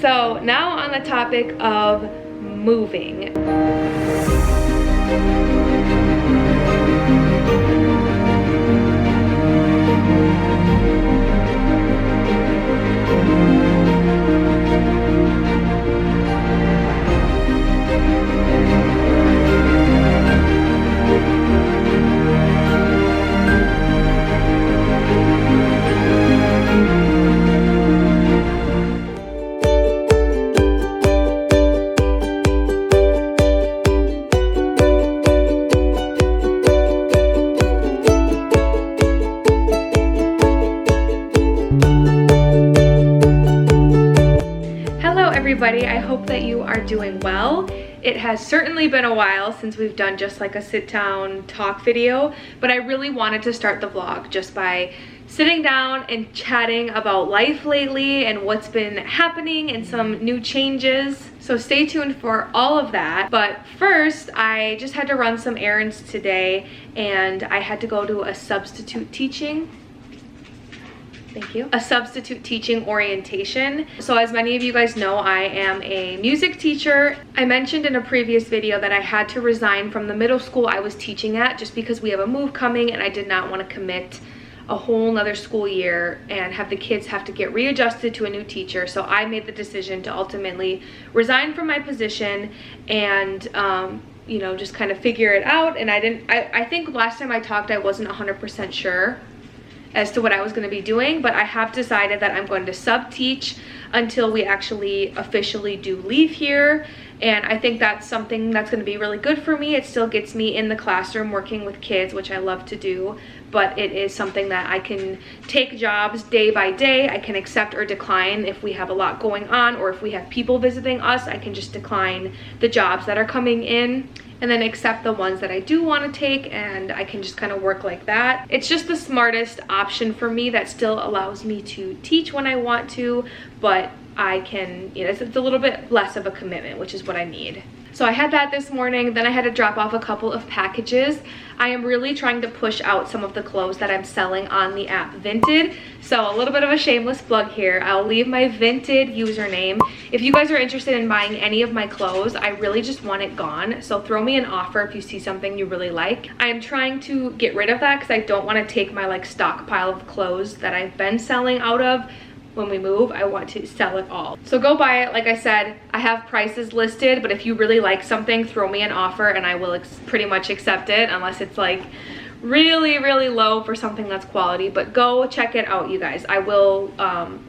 So now on the topic of moving. Everybody, I hope that you are doing well. It has certainly been a while since we've done just like a sit down talk video, but I really wanted to start the vlog just by sitting down and chatting about life lately and what's been happening and some new changes. So stay tuned for all of that. But first, I just had to run some errands today and I had to go to a substitute teaching. Thank you. A substitute teaching orientation. So as many of you guys know, I am a music teacher. I mentioned in a previous video that I had to resign from the middle school I was teaching at just because we have a move coming and I did not want to commit a whole nother school year and have the kids have to get readjusted to a new teacher. So I made the decision to ultimately resign from my position and you know, just kind of figure it out. And I think last time I talked I wasn't 100% sure as to what I was going to be doing, but I have decided that I'm going to sub-teach until we actually officially do leave here. And I think that's something that's going to be really good for me. It still gets me in the classroom working with kids, which I love to do, but it is something that I can take jobs day by day. I can accept or decline if we have a lot going on, or if we have people visiting us, I can just decline the jobs that are coming in and then accept the ones that I do want to take, and I can just kind of work like that. It's just the smartest option for me that still allows me to teach when I want to, but I can, you know, it's a little bit less of a commitment, which is what I need. So I had that this morning, then I had to drop off a couple of packages. I am really trying to push out some of the clothes that I'm selling on the app Vinted. So a little bit of a shameless plug here. I'll leave my Vinted username. If you guys are interested in buying any of my clothes, I really just want it gone. So throw me an offer if you see something you really like. I am trying to get rid of that because I don't want to take my like stockpile of clothes that I've been selling out of. When we move, I want to sell it all. So go buy it. Like I said, I have prices listed, but if you really like something, throw me an offer and I will pretty much accept it, unless it's like really, really low for something that's quality. But go check it out, you guys. I will,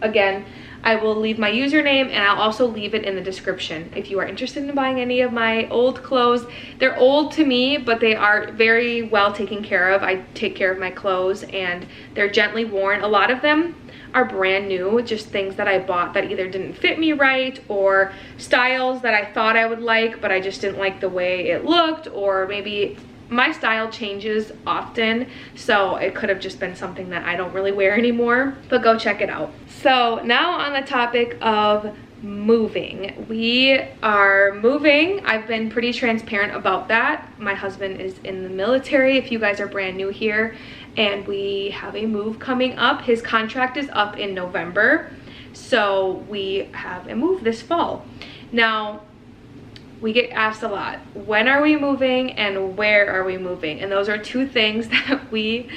again, I will leave my username and I'll also leave it in the description if you are interested in buying any of my old clothes. They're old to me, but they are very well taken care of. I take care of my clothes and they're gently worn. A lot of them are brand new, just things that I bought that either didn't fit me right, or styles that I thought I would like but I just didn't like the way it looked, or maybe my style changes often, so it could have just been something that I don't really wear anymore. But go check it out. So now on the topic of moving. We are moving. I've been pretty transparent about that. My husband is in the military, if you guys are brand new here, and we have a move coming up. His contract is up in November, so we have a move this fall. Now, we get asked a lot, when are we moving and where are we moving? And those are two things that we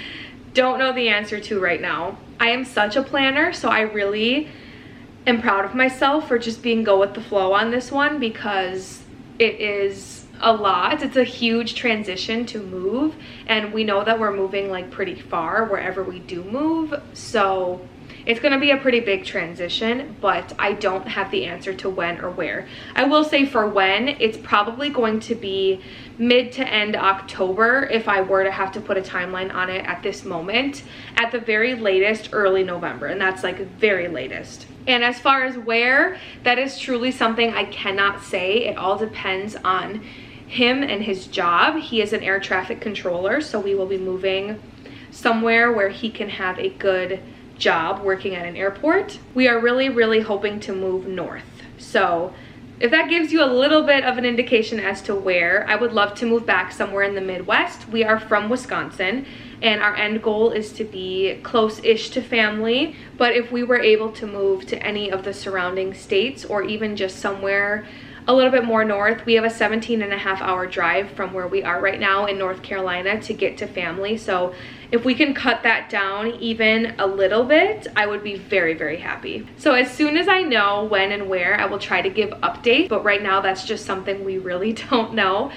don't know the answer to right now. I am such a planner, so I really am proud of myself for just being go with the flow on this one, because it is a lot. It's a huge transition to move, and we know that we're moving like pretty far wherever we do move, so it's going to be a pretty big transition, but I don't have the answer to when or where. I will say for when, it's probably going to be mid to end October if I were to have to put a timeline on it at this moment. At the very latest, early November, and that's like very latest. And as far as where, that is truly something I cannot say. It all depends on him and his job. He is an air traffic controller, so we will be moving somewhere where he can have a good job working at an airport. We are really, really hoping to move north. So if that gives you a little bit of an indication as to where, I would love to move back somewhere in the Midwest. We are from Wisconsin, and our end goal is to be close-ish to family. But if we were able to move to any of the surrounding states, or even just somewhere a little bit more north, we have a 17.5-hour drive from where we are right now in North Carolina to get to family. So if we can cut that down even a little bit, I would be very, very happy. So as soon as I know when and where, I will try to give updates, but right now that's just something we really don't know.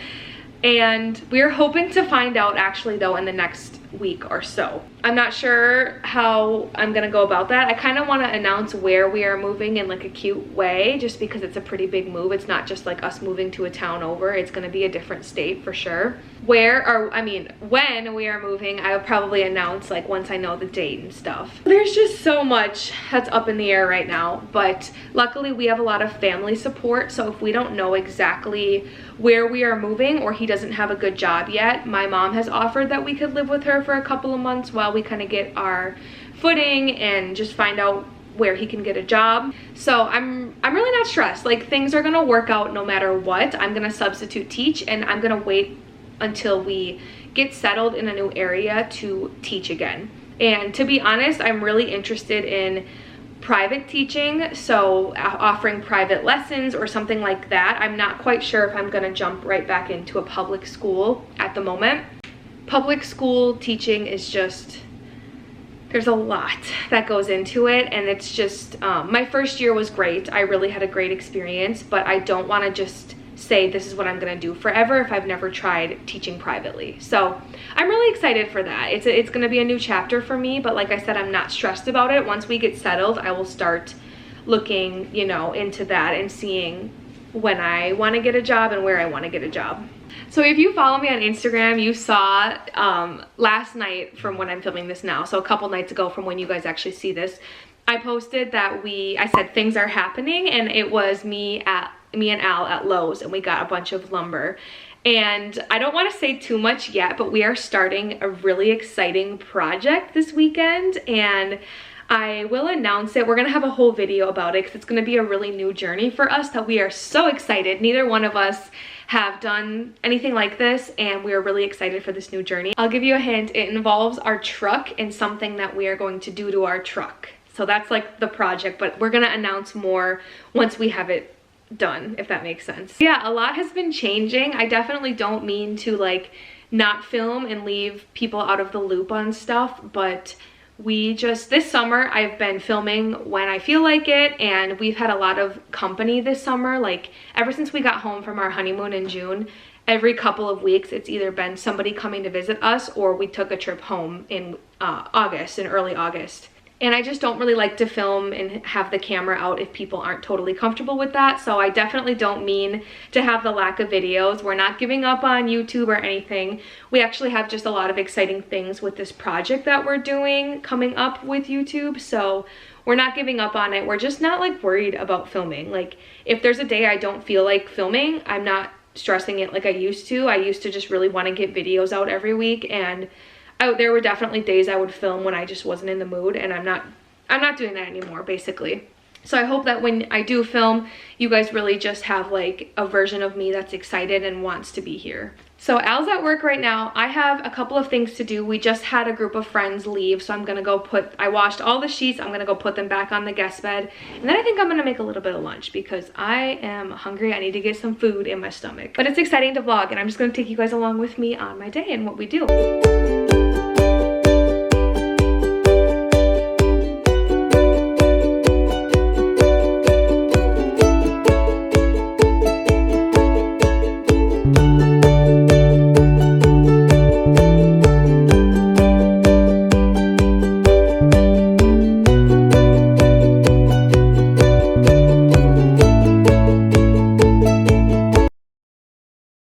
And we're hoping to find out actually though in the next week or so. I'm not sure how I'm gonna go about that. I kind of want to announce where we are moving in like a cute way, just because it's a pretty big move. It's not just like us moving to a town over. It's gonna be a different state for sure. When we are moving, I will probably announce like once I know the date and stuff. There's just so much that's up in the air right now, but luckily we have a lot of family support. So if we don't know exactly where we are moving, or he doesn't have a good job yet, my mom has offered that we could live with her for a couple of months while we kind of get our footing and just find out where he can get a job. So I'm really not stressed. Like, things are gonna work out no matter what. I'm gonna substitute teach, and I'm gonna wait until we get settled in a new area to teach again. And to be honest, I'm really interested in private teaching, so offering private lessons or something like that. I'm not quite sure if I'm gonna jump right back into a public school at the moment. Public school teaching is just, there's a lot that goes into it, and it's just, my first year was great. I really had a great experience, but I don't want to just say this is what I'm gonna do forever if I've never tried teaching privately. So I'm really excited for that. It's gonna be a new chapter for me, but like I said, I'm not stressed about it. Once we get settled, I will start looking, you know, into that and seeing when I want to get a job and where I want to get a job. So if you follow me on Instagram, you saw last night from when I'm filming this now, so a couple nights ago from when you guys actually see this, I posted that I said things are happening, and it was me and Al at Lowe's, and we got a bunch of lumber. And I don't want to say too much yet, but we are starting a really exciting project this weekend, and I will announce it. We're gonna have a whole video about it because it's gonna be a really new journey for us that we are so excited. Neither one of us have done anything like this, and we are really excited for this new journey. I'll give you a hint. It involves our truck and something that we are going to do to our truck. So that's like the project, but we're gonna announce more once we have it done, if that makes sense. Yeah, a lot has been changing. I definitely don't mean to like not film and leave people out of the loop on stuff, but this summer I've been filming when I feel like it, and we've had a lot of company this summer. Like, ever since we got home from our honeymoon in June, every couple of weeks it's either been somebody coming to visit us, or we took a trip home in early August. And I just don't really like to film and have the camera out if people aren't totally comfortable with that. So I definitely don't mean to have the lack of videos. We're not giving up on YouTube or anything. We actually have just a lot of exciting things with this project that we're doing coming up with YouTube. So we're not giving up on it. We're just not like worried about filming. Like, if there's a day I don't feel like filming, I'm not stressing it like I used to. I used to just really want to get videos out every week, and there were definitely days I would film when I just wasn't in the mood, and I'm not doing that anymore, basically. So I hope that when I do film, you guys really just have like a version of me that's excited and wants to be here. So Al's at work right now. I have a couple of things to do. We just had a group of friends leave, so I'm gonna go I washed all the sheets. I'm gonna go put them back on the guest bed, and then I think I'm gonna make a little bit of lunch because I am hungry. I need to get some food in my stomach. But it's exciting to vlog, and I'm just gonna take you guys along with me on my day and what we do.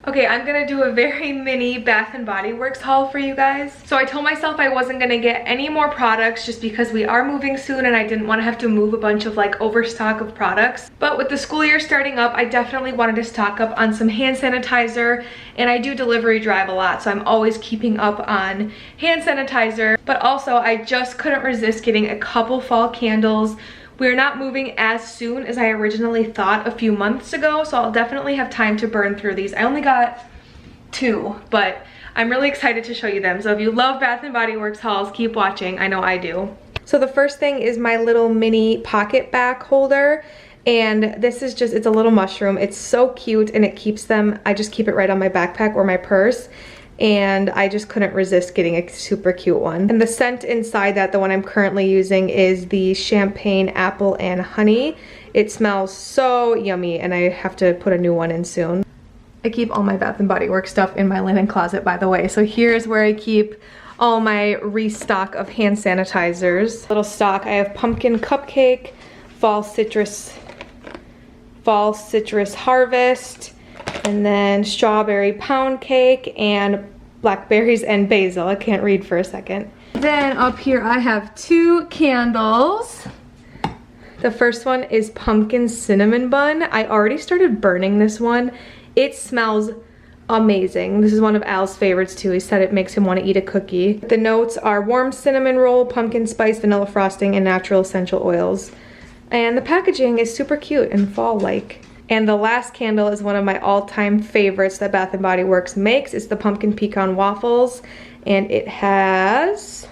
Okay, I'm gonna do a very mini Bath & Body Works haul for you guys. So I told myself I wasn't gonna get any more products just because we are moving soon and I didn't want to have to move a bunch of like overstock of products. But with the school year starting up, I definitely wanted to stock up on some hand sanitizer, and I do delivery drive a lot, so I'm always keeping up on hand sanitizer. But also I just couldn't resist getting a couple fall candles. We're not moving as soon as I originally thought a few months ago, so I'll definitely have time to burn through these. I only got 2, but I'm really excited to show you them. So if you love Bath & Body Works hauls, keep watching. I know I do. So the first thing is my little mini pocket back holder. And this is just, it's a little mushroom. It's so cute and it keeps them, I just keep it right on my backpack or my purse. And I just couldn't resist getting a super cute one. And the scent inside that, the one I'm currently using, is the champagne apple and honey. It smells so yummy and I have to put a new one in soon. I keep all my Bath & Body Works stuff in my linen closet, by the way. So here's where I keep all my restock of hand sanitizers. Little stock, I have pumpkin cupcake, fall citrus harvest, and then strawberry pound cake, and blackberries and basil. I can't read for a second. Then up here I have 2 candles. The first one is pumpkin cinnamon bun. I already started burning this one. It smells amazing. This is one of Al's favorites too. He said it makes him want to eat a cookie. The notes are warm cinnamon roll, pumpkin spice, vanilla frosting, and natural essential oils. And the packaging is super cute and fall-like. And the last candle is one of my all-time favorites that Bath & Body Works makes. It's the pumpkin pecan waffles, and it has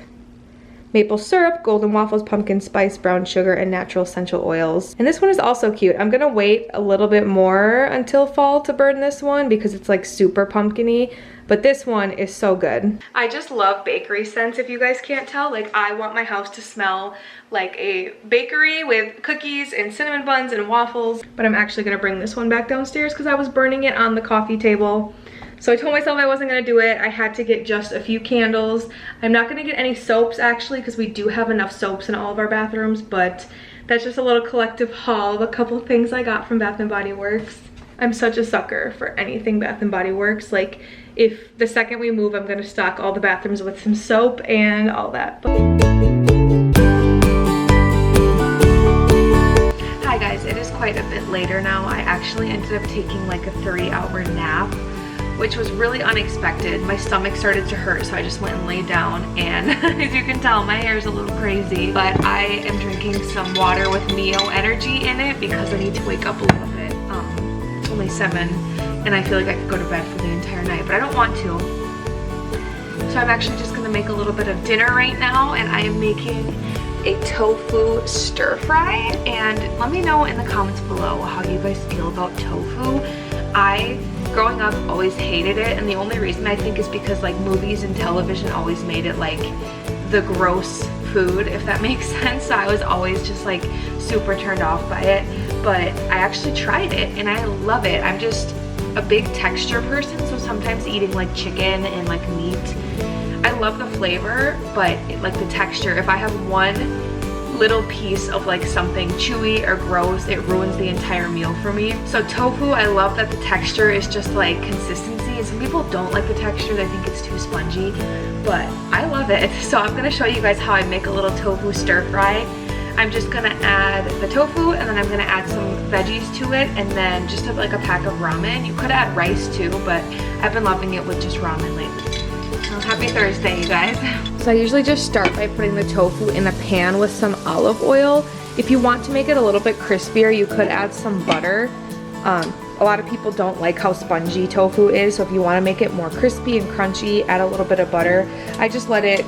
maple syrup, golden waffles, pumpkin spice, brown sugar, and natural essential oils. And this one is also cute. I'm gonna wait a little bit more until fall to burn this one because it's like super pumpkin-y, but this one is so good. I just love bakery scents, if you guys can't tell. Like, I want my house to smell like a bakery with cookies and cinnamon buns and waffles. But I'm actually gonna bring this one back downstairs because I was burning it on the coffee table. So I told myself I wasn't gonna do it. I had to get just a few candles. I'm not gonna get any soaps actually because we do have enough soaps in all of our bathrooms, but that's just a little collective haul of a couple things I got from Bath & Body Works. I'm such a sucker for anything Bath & Body Works. Like, if the second we move, I'm gonna stock all the bathrooms with some soap and all that. Hi guys, it is quite a bit later now. I actually ended up taking like a 3-hour nap, which was really unexpected. My stomach started to hurt, so I just went and laid down, and as you can tell, my hair is a little crazy, but I am drinking some water with Neo Energy in it because I need to wake up a little bit. It's only 7, and I feel like I could go to bed for the entire night, but I don't want to. So I'm actually just gonna make a little bit of dinner right now, and I am making a tofu stir fry, and let me know in the comments below how you guys feel about tofu. Growing up, always hated it, and the only reason I think is because like movies and television always made it like the gross food, if that makes sense. So I was always just like super turned off by it, but I actually tried it and I love it. I'm just a big texture person, so sometimes eating like chicken and like meat, I love the flavor, but like the texture, if I have one little piece of like something chewy or gross, it ruins the entire meal for me. So tofu, I love that the texture is just like consistency, and some people don't like the texture, they think it's too spongy, but I love it. So I'm gonna show you guys how I make a little tofu stir fry. I'm just gonna add the tofu, and then I'm gonna add some veggies to it, and then just have like a pack of ramen. You could add rice too, but I've been loving it with just ramen lately. So happy Thursday, you guys. So I usually just start by putting the tofu in a pan with some olive oil. If you want to make it a little bit crispier, you could add some butter. A lot of people don't like how spongy tofu is, so if you want to make it more crispy and crunchy, add a little bit of butter. I just let it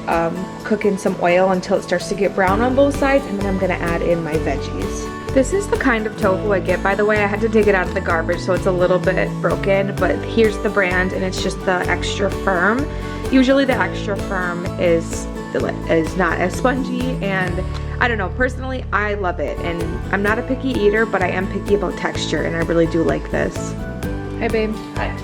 cook in some oil until it starts to get brown on both sides, and then I'm going to add in my veggies. This is the kind of tofu I get, by the way. I had to dig it out of the garbage, so it's a little bit broken, but here's the brand, and it's just the extra firm. Usually the extra firm is not as spongy, and I don't know, personally I love it, and I'm not a picky eater, but I am picky about texture, and I really do like this. Hi babe. Hi.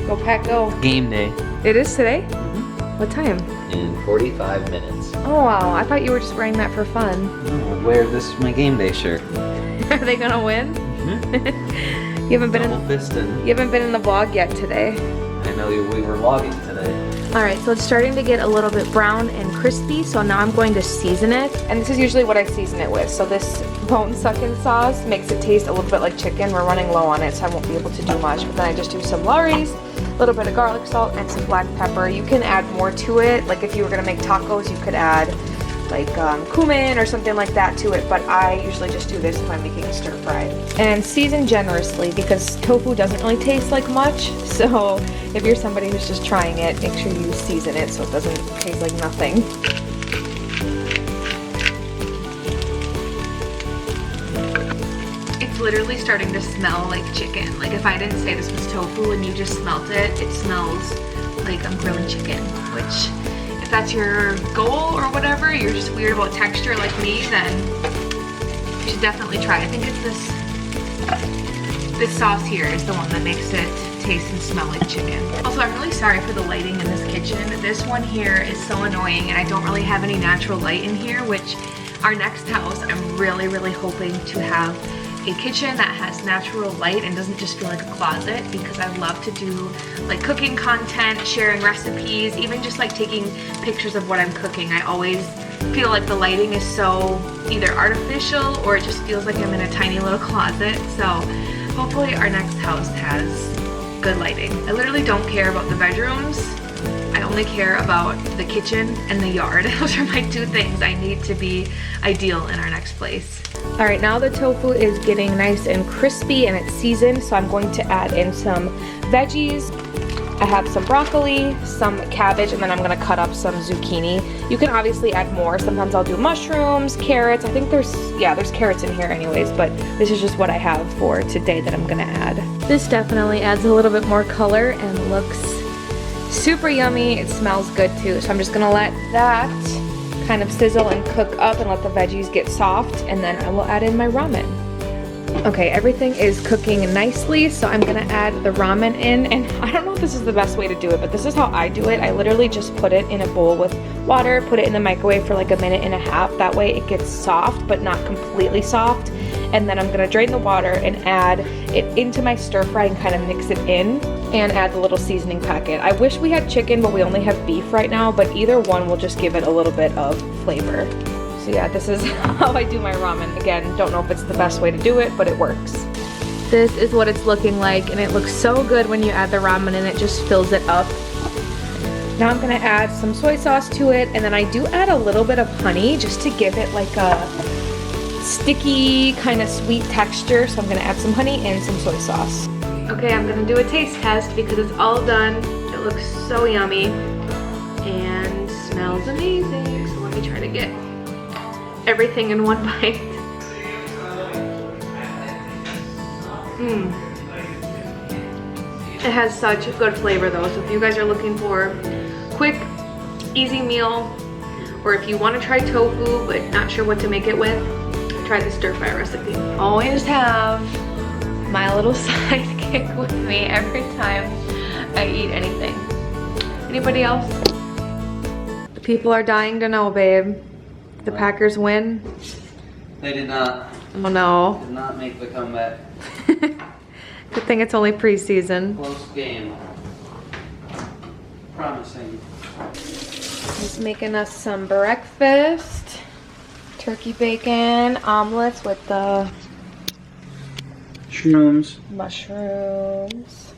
Go pack, go. Game day. It is today? Mm-hmm. What time? In 45 minutes. Oh wow, I thought you were just wearing that for fun. No, I'll wear this my game day shirt. Are they gonna win? Mm-hmm. You haven't been in the vlog yet today. I know we were vlogging today. Alright, so it's starting to get a little bit brown and crispy, so now I'm going to season it. And this is usually what I season it with. So this bone sucking sauce makes it taste a little bit like chicken. We're running low on it, so I won't be able to do much. But then I just do some Lawry's, a little bit of garlic salt, and some black pepper. You can add more to it. Like if you were going to make tacos, you could add like cumin or something like that to it, but I usually just do this if I'm making a stir fry. And season generously because tofu doesn't really taste like much, so if you're somebody who's just trying it, make sure you season it so it doesn't taste like nothing. It's literally starting to smell like chicken. Like if I didn't say this was tofu and you just smelt it, it smells like I'm grilling chicken, which if that's your goal or whatever, you're just weird about texture like me, then you should definitely try. I think it's this sauce here is the one that makes it taste and smell like chicken. Also, I'm really sorry for the lighting in this kitchen. This one here is so annoying and I don't really have any natural light in here, which our next house, I'm really hoping to have a kitchen that has natural light and doesn't just feel like a closet, because I love to do like cooking content, sharing recipes, even just like taking pictures of what I'm cooking. I always feel like the lighting is so either artificial or it just feels like I'm in a tiny little closet. So hopefully our next house has good lighting. I literally don't care about the bedrooms. I only care about the kitchen and the yard. Those are my two things I need to be ideal in our next place. All right, now the tofu is getting nice and crispy and it's seasoned, so I'm going to add in some veggies. I have some broccoli, some cabbage, and then I'm gonna cut up some zucchini. You can obviously add more. Sometimes I'll do mushrooms, carrots. I think there's carrots in here anyways, but this is just what I have for today that I'm gonna add. This definitely adds a little bit more color and looks super yummy. It smells good too. So I'm just gonna let that kind of sizzle and cook up and let the veggies get soft, and then I will add in my ramen. Okay, everything is cooking nicely, so I'm gonna add the ramen in, and I don't know if this is the best way to do it, but this is how I do it. I literally just put it in a bowl with water, put it in the microwave for like 1.5 minutes. That way it gets soft, but not completely soft. And then I'm gonna drain the water and add it into my stir fry and kind of mix it in and add the little seasoning packet. I wish we had chicken, but we only have beef right now, but either one will just give it a little bit of flavor. So yeah, this is how I do my ramen. Again, don't know if it's the best way to do it, but it works. This is what it's looking like, and it looks so good when you add the ramen and it just fills it up. Now I'm gonna add some soy sauce to it, and then I do add a little bit of honey just to give it like a sticky kind of sweet texture. So I'm gonna add some honey and some soy sauce. Okay, I'm gonna do a taste test because it's all done. It looks so yummy and smells amazing. So let me try to get everything in one bite. It has such good flavor though, so if you guys are looking for quick, easy meal, or if you want to try tofu but not sure what to make it with, try the stir fry recipe. Always have my little sidekick with me every time I eat anything. Anybody else? The people are dying to know, babe. The Packers win? They did not. Oh no. Did not make the comeback. Good thing it's only preseason. Close game. Promising. He's making us some breakfast. Turkey bacon, omelets with the Shrooms. mushrooms.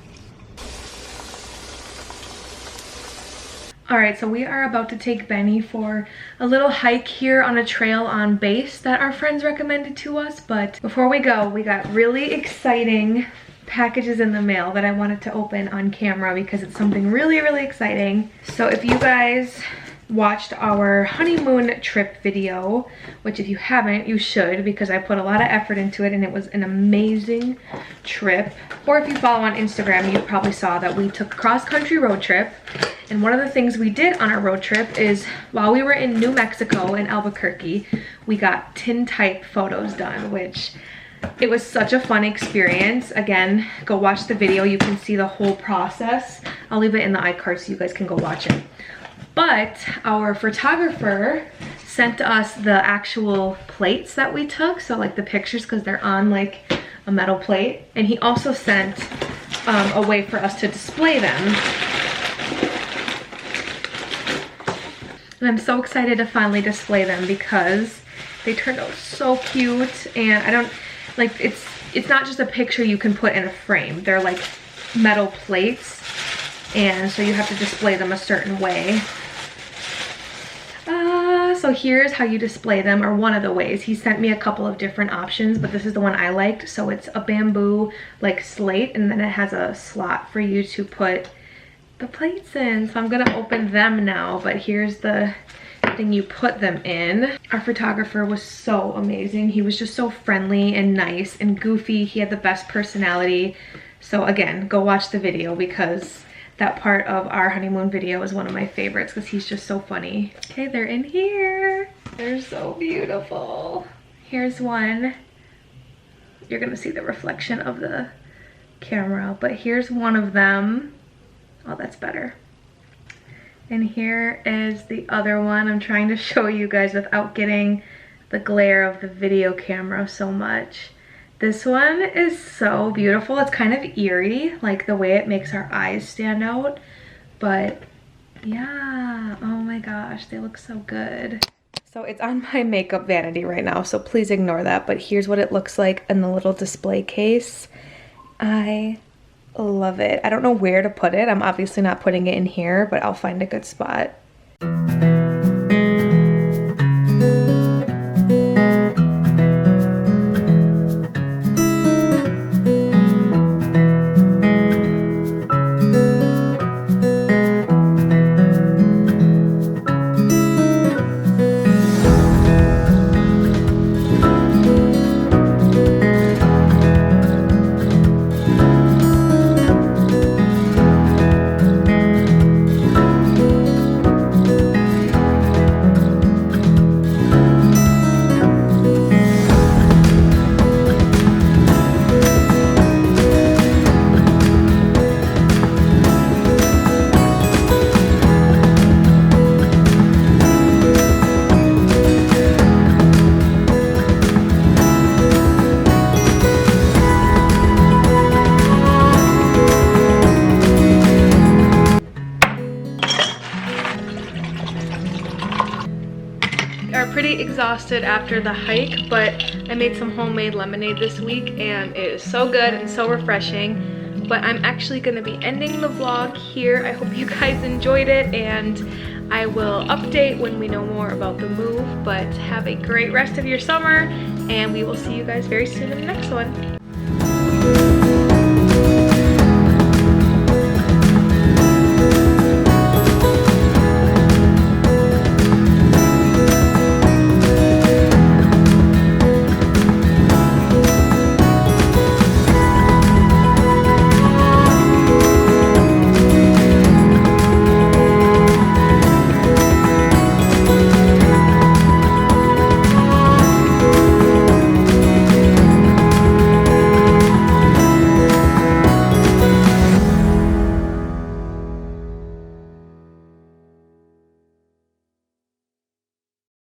Alright, so we are about to take Benny for a little hike here on a trail on base that our friends recommended to us. But before we go, we got really exciting packages in the mail that I wanted to open on camera because it's something really exciting. So if you guys watched our honeymoon trip video, which if you haven't, you should, because I put a lot of effort into it and it was an amazing trip. Or if you follow on Instagram, you probably saw that we took a cross-country road trip. And one of the things we did on our road trip is while we were in New Mexico in Albuquerque, we got tintype photos done, which it was such a fun experience. Again, go watch the video. You can see the whole process. I'll leave it in the iCard so you guys can go watch it. But our photographer sent us the actual plates that we took, so like the pictures, because they're on like a metal plate. And he also sent a way for us to display them. And I'm so excited to finally display them because they turned out so cute. And I don't, like, it's not just a picture you can put in a frame. They're like metal plates, and so you have to display them a certain way. So So here's how you display them, or one of the ways. He sent me a couple of different options, but this is the one I liked. So it's a bamboo like slate, and then it has a slot for you to put the plates in. So I'm gonna open them now, but here's the thing you put them in. Our photographer was so amazing. He was just so friendly and nice and goofy. He had the best personality. So again, go watch the video, because that part of our honeymoon video is one of my favorites because he's just so funny. Okay, they're in here. They're so beautiful. Here's one. You're gonna see the reflection of the camera, but here's one of them. Oh, that's better. And here is the other one. I'm trying to show you guys without getting the glare of the video camera so much. This one is so beautiful. It's kind of eerie, like the way it makes our eyes stand out. But yeah, oh my gosh, they look so good. So it's on my makeup vanity right now, so please ignore that. But here's what it looks like in the little display case. I love it. I don't know where to put it. I'm obviously not putting it in here, but I'll find a good spot. Pretty exhausted after the hike, but I made some homemade lemonade this week and it is so good and so refreshing. But I'm actually going to be ending the vlog here. I hope you guys enjoyed it, and I will update when we know more about the move. But have a great rest of your summer, and we will see you guys very soon in the next one.